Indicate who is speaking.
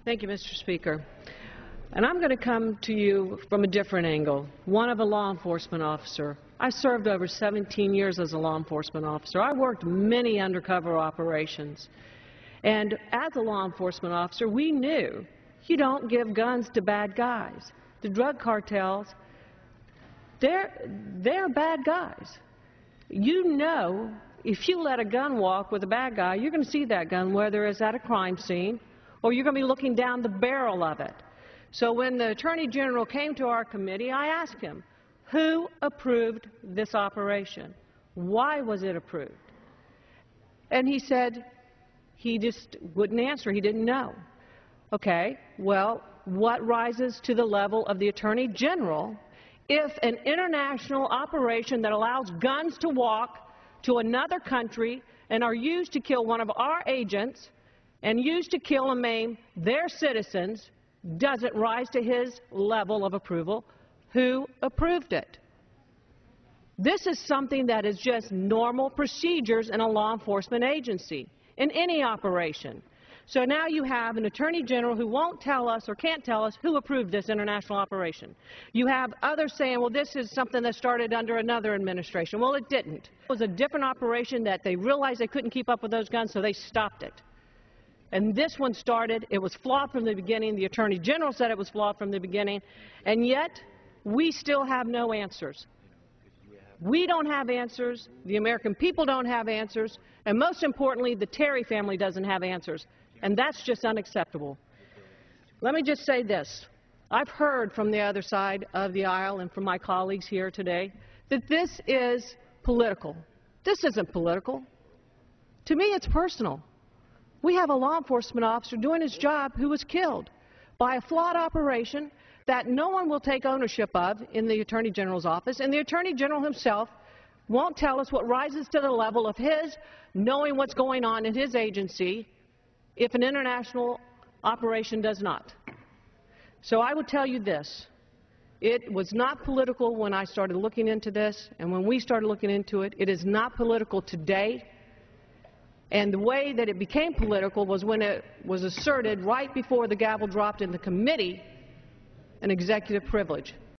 Speaker 1: Thank you, Mr. Speaker. And I'm going to come to you from a different angle, one of a law enforcement officer. I served over 17 years as a law enforcement officer. I worked many undercover operations. And as a law enforcement officer, we knew you don't give guns to bad guys. The drug cartels, they're bad guys. You know, if you let a gun walk with a bad guy, you're going to see that gun, whether it's at a crime scene or you're going to be looking down the barrel of it. So when the Attorney General came to our committee, I asked him, who approved this operation? Why was it approved? And he said he just wouldn't answer. He didn't know. Okay, well, what rises to the level of the Attorney General if an international operation that allows guns to walk to another country and are used to kill one of our agents and used to kill and maim their citizens doesn't rise to his level of approval? Who approved it? This is something that is just normal procedures in a law enforcement agency, in any operation. So now you have an Attorney General who won't tell us or can't tell us who approved this international operation. You have others saying, well, this is something that started under another administration. Well, it didn't. It was a different operation that they realized they couldn't keep up with those guns, so they stopped it. And this one started, it was flawed from the beginning. The Attorney General said it was flawed from the beginning, and yet we still have no answers. We don't have answers, the American people don't have answers, and most importantly, the Terry family doesn't have answers. And that's just unacceptable. Let me just say this. I've heard from the other side of the aisle and from my colleagues here today that this is political. This isn't political. To me, it's personal. We have a law enforcement officer doing his job who was killed by a flawed operation that no one will take ownership of in the Attorney General's office, and the Attorney General himself won't tell us what rises to the level of his knowing what's going on in his agency if an international operation does not. So I would tell you this. It was not political when I started looking into this, and when we started looking into it, it is not political today. And the way that it became political was when it was asserted right before the gavel dropped in the committee, an executive privilege.